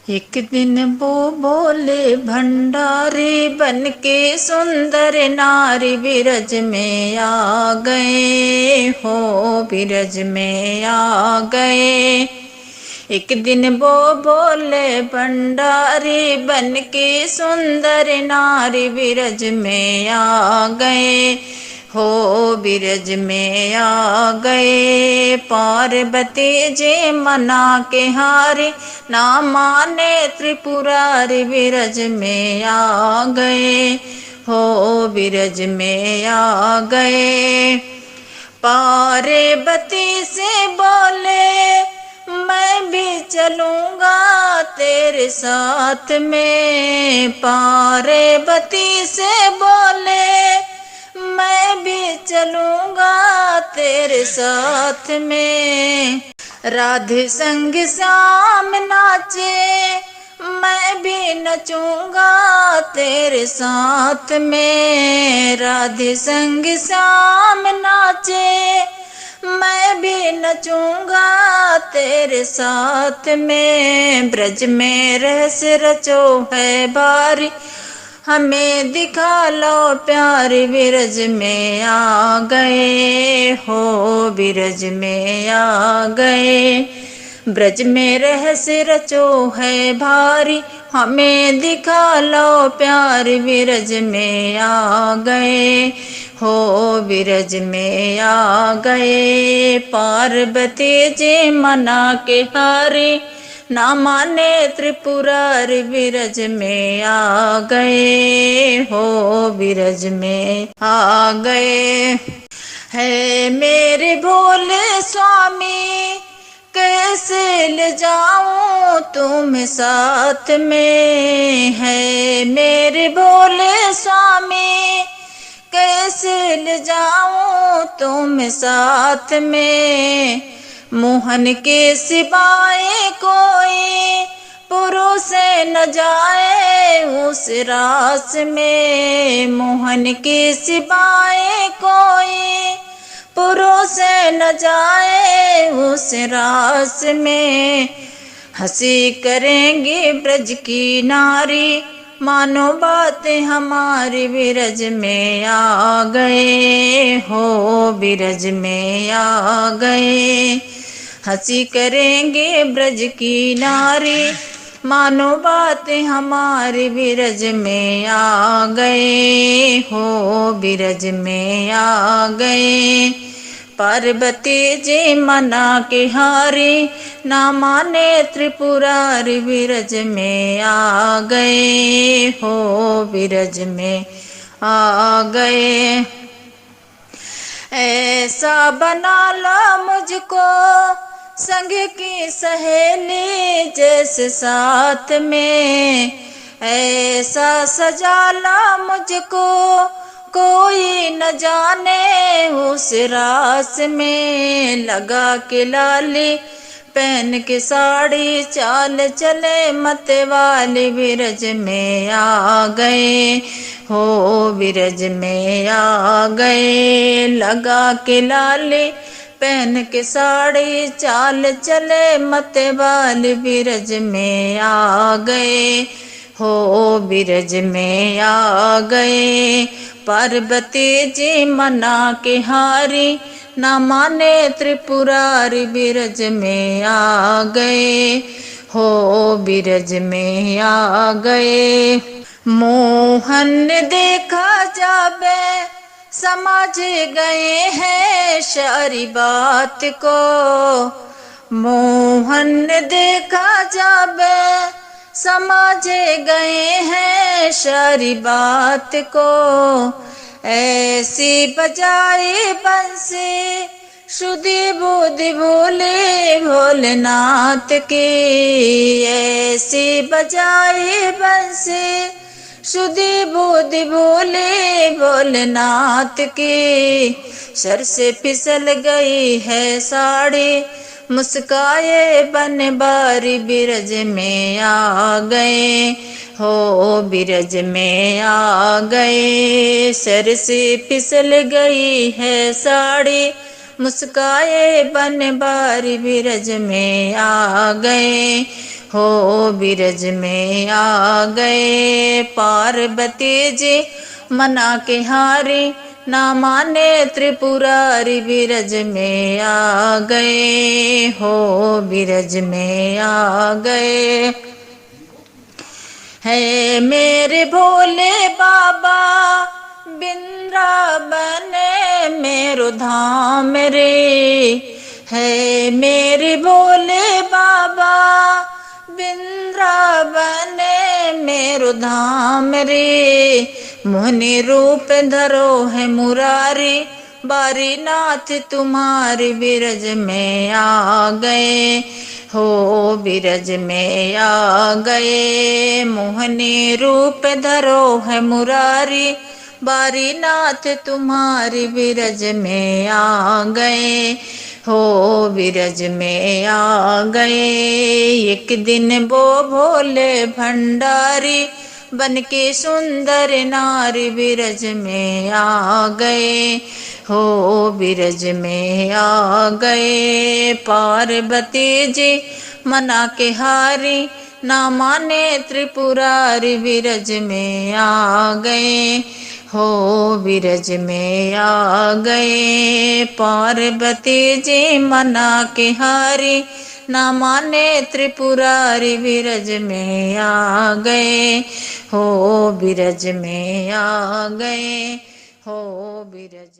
एक दिन वो बोले भंडारी बन के सुंदर नारी बिरज में आ गए हो, बिरज में आ गए। एक दिन वो बोले भंडारी बन के सुंदर नारी बिरज में आ गए हो, बिरज में आ गए। पार्वती जी मना के हारे ना माने त्रिपुरारी बिरज में आ गए हो, बिरज में आ गए। पार्वती से बोले मैं भी चलूंगा तेरे साथ में। पार्वती से बोले मैं भी चलूंगा तेरे साथ में। राधे संग श्याम नाचे मैं भी नचूंगा तेरे साथ में। राधे संग श्याम नाचे मैं भी नचूंगा तेरे साथ में। ब्रज में रहस रचो है बारी हमें दिखा लो प्यार, बिरज में आ गए हो, बिरज में आ गए। ब्रज में रहस रचो है भारी हमें दिखा लो प्यार, बिरज में आ गए हो, बिरज में आ गए। पार्वती जी मना के हारे ना माने त्रिपुरारी बिरज में आ गए हो, बिरज में आ गए। है मेरे भोले स्वामी कैसे ले जाऊं तुम साथ में। है मेरे भोले स्वामी कैसे ले जाऊं तुम साथ में। मोहन के सिवाय कोई पुरुष न जाए उस रास में। मोहन के सिवाय कोई पुरुष न जाए उस रास में। हंसी करेंगे ब्रज की नारी मानो बात हमारी, बिरज में आ गए हो, बिरज में आ गए। हंसी करेंगे ब्रज की नारी मानो बात हमारी, बिरज में आ गए हो, बिरज में आ गए। पार्वती जी मना के हारी ना माने त्रिपुरारी, बिरज में आ गए हो, बिरज में आ गए। ऐसा बना लो मुझको संग की सहेली जैसे साथ में। ऐसा सजा ला मुझको कोई न जाने उस रास में। लगा के लाली पहन के साड़ी चाल चले मत वाली, बिरज में आ गए हो, बिरज में आ गए। लगा के लाली पहन के साड़ी चाल चले मत वाली, बिरज में आ गए हो, बिरज में आ गए। पार्वती जी मना के हारी ना माने त्रिपुरारी, बिरज में आ गए हो, बिरज में आ गए। मोहन देखा जाबे समझ गए हैं सारी बात को। मोहन देखा जाबे समझ गए हैं सारी बात को। ऐसी बजाई बंसी सुधी बुद्धि भोले भोलेनाथ की। ऐसी बजाई बंसी सुधी बुद्धि भोले भोलेनाथ की। सर से फिसल गई है साड़ी मुस्काए बन बारी, बिरज में आ गए हो, बिरज में आ गए। सर से फिसल गई है साड़ी मुस्काए बन बारी, बिरज में आ गए हो बिरज में आ गए। पार्वती जी मना के हारी ना माने त्रिपुरारी बिरज में आ गए। हो बिरज में आ गए। है मेरे भोले बाबा वृंदावन मेरो धाम रे। है मेरे भोले बाबा वृंदावन मेरो धाम रे। मोहनी रूप धरो है मुरारी बारी नाथ तुम्हारी बिरज में आ गए। हो बिरज में आ गए। मोहनी रूप धरो है मुरारी बारी नाथ तुम्हारी बिरज में आ गए। हो बिरज में आ गए। एक दिन वो भोले भंडारी बन के सुंदर नारी बिरज में आ गए। हो बिरज में आ गए। पार्वती जी मना के हारी ना माने त्रिपुरारी बिरज में आ गए। हो बिरज में आ गए। पार्वती जी मना के हारी ना माने त्रिपुरारी बिरज में आ गए। हो बिरज में आ गए। हो बिरज